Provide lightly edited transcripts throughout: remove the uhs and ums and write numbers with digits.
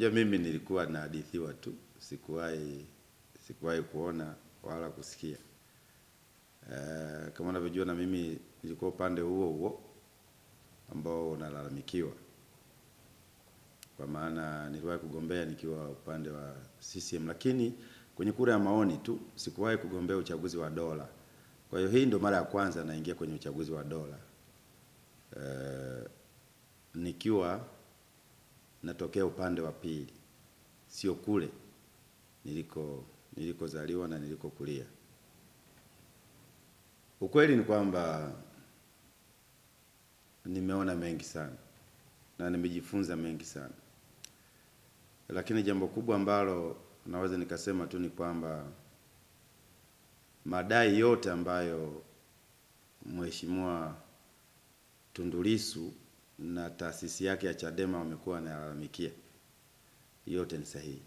Unajua mimi nilikuwa nahadithiwa tu, sikuwahi kuona wala kusikia. Kama unavyojua na mimi nilikuwa upande huo ambao unalalamikiwa. Kwa maana niliwahi kugombea nikiwa upande wa CCM, lakini kwenye kura ya maoni tu, sikuwahi kugombea uchaguzi wa dola. Kwa hiyo hii ndio mara ya kwanza naingia kwenye uchaguzi wa dola. Nikiwa natokea upande wa pili, sio kule nilikozaliwa na nilikokulia. Ukweli ni kwamba nimeona mengi sana na nimejifunza mengi sana. Lakini jambo kubwa ambalo naweza nikasema tu ni kwamba madai yote ambayo Mheshimiwa Tundu Lissu na taasisi yake ya Chadema wamekuwa wanalalamikia, yote ni sahihi.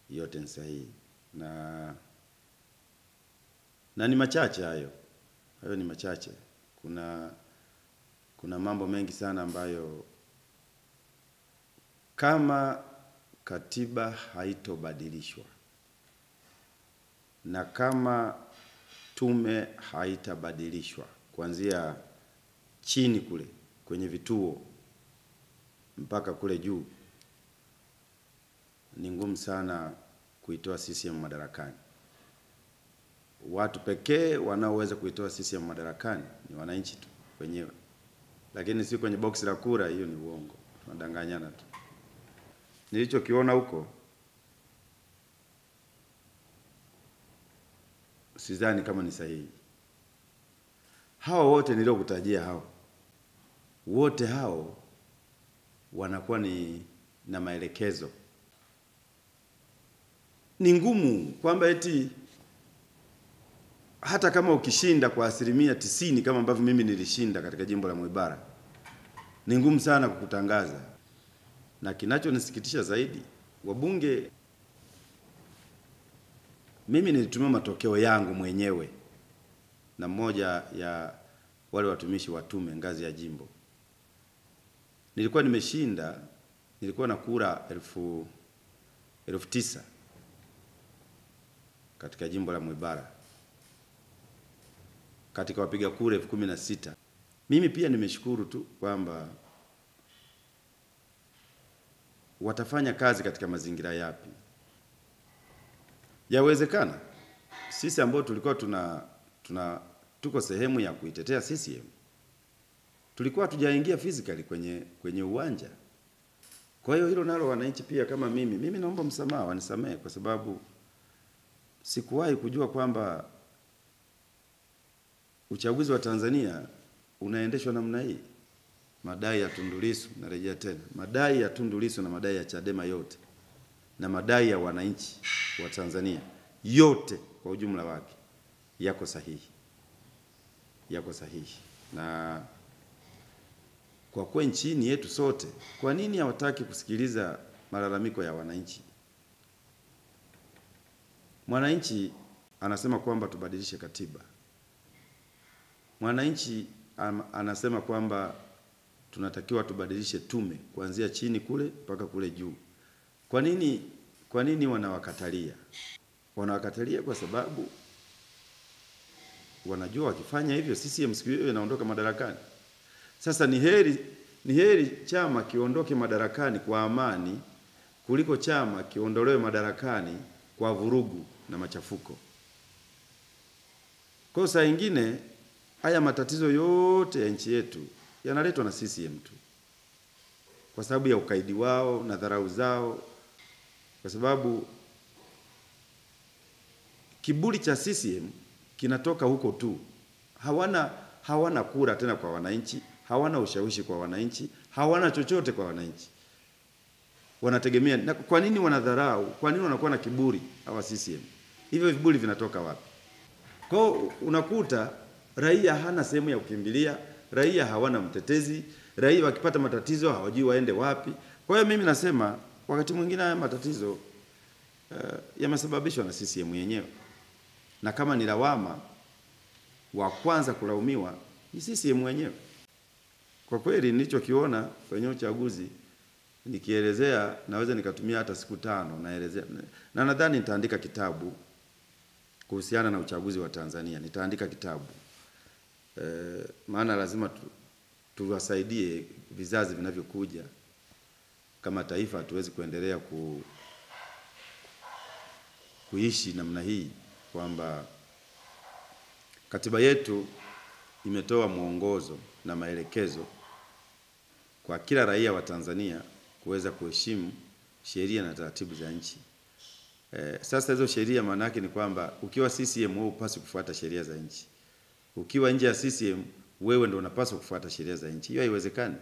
Yote ni sahihi. Na ni machache hayo. Hayo ni machache. Kuna mambo mengi sana ambayo kama katiba haitobadilishwa na kama tume haitabadilishwa kuanzia chini kule kwenye vituo mpaka kule juu, ni ngumu sana kuitoa CCM madarakani. Watu pekee wanaoweza kuitoa CCM madarakani ni wananchi tu wenyewe. Lakini si kwenye box la kura, hiyo ni uongo. Tunadanganyana tu. Nilichokiona huko sidhani kama ni sahihi. Hao wote niliokutajia hao, wote hao wanakuwa na maelekezo. Ni ngumu kwamba eti hata kama ukishinda kwa 90% kama ambavyo mimi nilishinda katika jimbo la Mwibara, ni ngumu sana kukutangaza. Na kinachonisikitisha zaidi, wabunge, mimi nilitumia matokeo yangu mwenyewe na mmoja ya wale watumishi wa tume ngazi ya jimbo. Nilikuwa nimeshinda, nilikuwa na kura 9,000 katika jimbo la Mwibara, katika wapiga kura 16,000. Mimi pia nimeshukuru tu kwamba watafanya kazi katika mazingira yapi. Yawezekana sisi ambao tulikuwa tuko sehemu ya kuitetea CCM, tulikuwa hatujaingia physically kwenye uwanja. Kwa hiyo hilo nalo wananchi pia kama mimi naomba msamaha, wanisamehe, kwa sababu sikuwahi kujua kwamba uchaguzi wa Tanzania unaendeshwa namna hii. Madai ya Tundu Lissu, narejea tena, madai ya Tundu Lissu na madai ya Chadema yote na madai ya wananchi wa Tanzania yote kwa ujumla wake yako sahihi. Yako sahihi. Na kwa kuwa nchini yetu sote, kwa nini hawataki kusikiliza malalamiko ya wananchi? Mwananchi anasema kwamba tubadilishe katiba. Mwananchi anasema kwamba tunatakiwa tubadilishe tume kuanzia chini kule mpaka kule juu. Kwa nini wanawakatalia? Wanawakatalia kwa sababu wanajua wakifanya hivyo CCM siku hiyo inaondoka madarakani. Sasa ni heri chama kiondoke madarakani kwa amani kuliko chama kiondolewe madarakani kwa vurugu na machafuko. Kwa saa nyingine haya matatizo yote ya nchi yetu yanaletwa na CCM tu, kwa sababu ya ukaidi wao na dharau zao, kwa sababu kiburi cha CCM kinatoka huko tu. Hawana kura tena kwa wananchi, hawana ushawishi kwa wananchi, hawana chochote kwa wananchi. Wanategemea. Na kwa nini wanadharau? Kwa nini wanakuwa na kiburi hawa CCM? Hivyo viburi vinatoka wapi? Kwa unakuta raia hana sehemu ya kukimbilia, raia hawana mtetezi, raia wakipata matatizo hawajui waende wapi. Kwa hiyo mimi nasema wakati mwingine haya matatizo yamesababishwa na CCM yenyewe. Na kama ni lawama, wa kwanza kulaumiwa ni CCM wenyewe. Kwa kweli nilichokiona kwenye uchaguzi nikielezea naweza nikatumia hata siku 5 naelezea, na nadhani nitaandika kitabu kuhusiana na uchaguzi wa Tanzania. Nitaandika kitabu maana lazima tuwasaidie vizazi vinavyokuja. Kama taifa hatuwezi kuendelea kuishi namna hii, kwamba katiba yetu imetoa mwongozo na maelekezo kwa kila raia wa Tanzania kuweza kuheshimu sheria na taratibu za nchi. Sasa hizo sheria maana yake ni kwamba ukiwa CCM wewe upaswi kufuata sheria za nchi. Ukiwa nje ya CCM wewe ndio unapaswa kufuata sheria za nchi. Hiyo haiwezekani.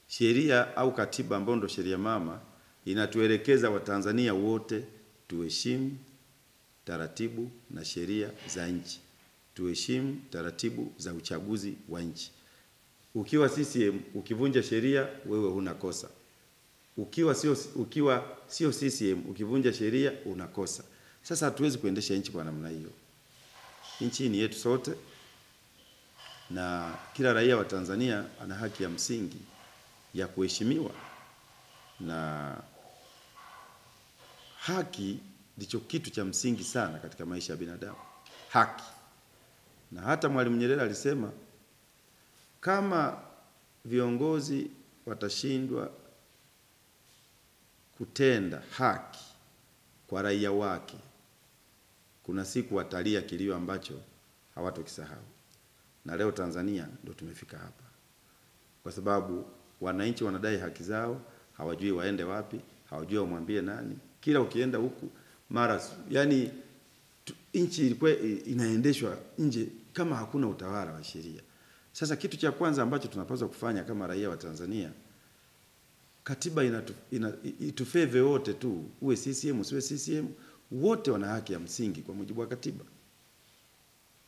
Sheria au katiba ambayo ndio sheria mama inatuelekeza Watanzania wote tuheshimu taratibu na sheria za nchi. Tuheshimu taratibu za uchaguzi wa nchi. Ukiwa CCM ukivunja sheria wewe huna kosa. Ukiwa sio CCM ukivunja sheria unakosa. Sasa hatuwezi kuendesha nchi kwa namna hiyo. Nchi ni yetu sote, na kila raia wa Tanzania ana haki ya msingi ya kuheshimiwa, na haki ndicho kitu cha msingi sana katika maisha ya binadamu. Haki. Na hata Mwalimu Nyerere alisema kama viongozi watashindwa kutenda haki kwa raia wake, kuna siku watalia kilio ambacho hawatokisahau. Na leo Tanzania ndio tumefika hapa, kwa sababu wananchi wanadai haki zao, hawajui waende wapi, hawajui wamwambie nani. Kila ukienda huku mara, yani nchi ilikuwa inaendeshwa nje kama hakuna utawala wa sheria. Sasa kitu cha kwanza ambacho tunapaswa kufanya kama raia wa Tanzania, katiba itufeve wote tu, uwe CCM usiwe CCM, wote wana haki ya msingi kwa mujibu wa katiba.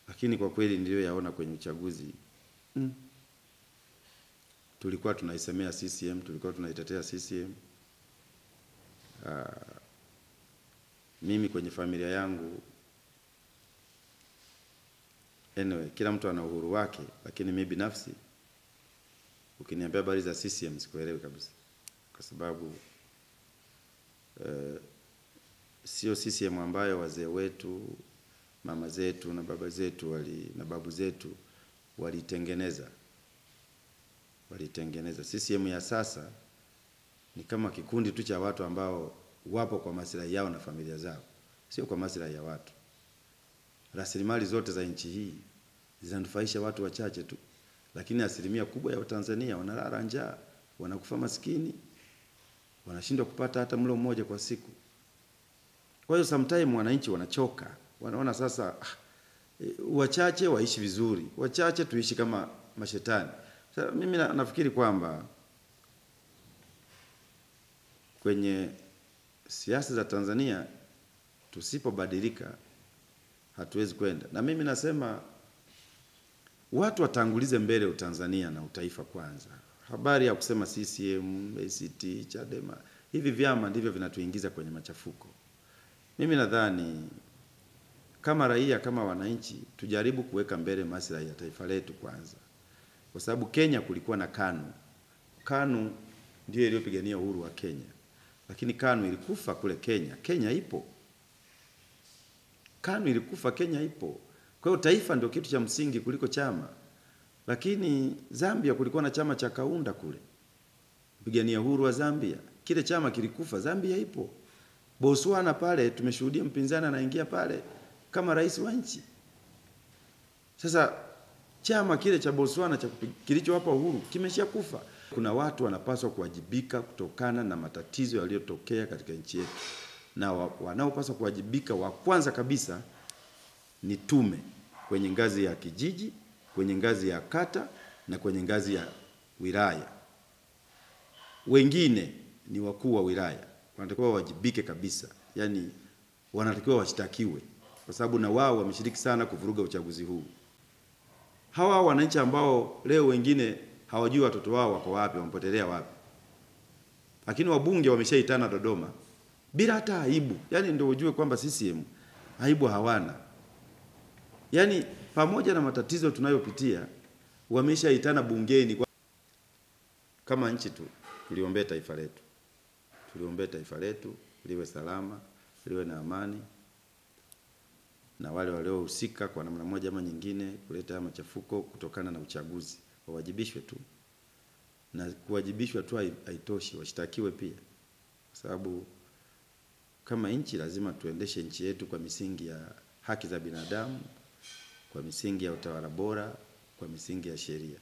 Lakini kwa kweli ndio yaona kwenye uchaguzi. Tulikuwa tunaisemea CCM, tulikuwa tunaitetea CCM. Mimi kwenye familia yangu, anyway, kila mtu ana uhuru wake, lakini mimi binafsi ukiniambia habari za CCM sikuelewi kabisa. Kwa sababu sio CCM ambayo wazee wetu, mama zetu na baba zetu na babu zetu walitengeneza. CCM ya sasa ni kama kikundi tu cha watu ambao wapo kwa maslahi yao na familia zao, sio kwa maslahi ya watu. Rasilimali zote za nchi hii zinanufaisha watu wachache tu, lakini asilimia kubwa ya Watanzania wanalala njaa, wanakufa maskini, wanashindwa kupata hata mlo mmoja kwa siku. Kwa hiyo sometimes wananchi wanachoka, wanaona sasa wachache waishi vizuri, wachache tuishi kama mashetani. Sasa mimi nafikiri kwamba kwenye siasa za Tanzania tusipobadilika hatuwezi kwenda. Na mimi nasema watu watangulize mbele Utanzania na utaifa kwanza. Habari ya kusema CCM, ACT, Chadema, hivi vyama ndivyo vinatuingiza kwenye machafuko. Mimi nadhani kama raia, kama wananchi, tujaribu kuweka mbele maslahi ya taifa letu kwanza. Kwa sababu Kenya kulikuwa na KANU. KANU ndio iliyopigania uhuru wa Kenya. Lakini KANU ilikufa kule Kenya. Kenya ipo. KANU ilikufa, Kenya ipo. Kwa hiyo taifa ndio kitu cha msingi kuliko chama. Lakini Zambia kulikuwa na chama cha Kaunda kule, pigania uhuru wa Zambia. Kile chama kilikufa, Zambia ipo. Botswana pale tumeshuhudia mpinzani anaingia pale kama rais wa nchi. Sasa chama kile cha Botswana kilichowapa uhuru kimeshakufa. Kuna watu wanapaswa kuwajibika kutokana na matatizo yaliyotokea katika nchi yetu. Na wanaopaswa kuwajibika wa kwanza kabisa ni tume, kwenye ngazi ya kijiji, kwenye ngazi ya kata na kwenye ngazi ya wilaya. Wengine ni wakuu wa wilaya, wanatakiwa wajibike kabisa. Yani wanatakiwa washtakiwe kwa sababu na wao wameshiriki sana kuvuruga uchaguzi huu. Hawa wananchi ambao leo wengine hawajui watoto wao wako wapi, wamepotelea wapi. Lakini wabunge wameshaitana Dodoma bila hata aibu. Yani ndio ujue kwamba CCM aibu hawana. Yani pamoja na matatizo tunayopitia wameshaitana bungeni kama nchi tu tuliombea taifa letu. tuliombee taifa letu liwe salama, liwe na amani, na wale waliohusika kwa namna moja ama nyingine kuleta machafuko kutokana na uchaguzi wawajibishwe tu. Na kuwajibishwa tu haitoshi, washtakiwe pia. Kwa sababu kama nchi lazima tuendeshe nchi yetu kwa misingi ya haki za binadamu, kwa misingi ya utawala bora, kwa misingi ya sheria.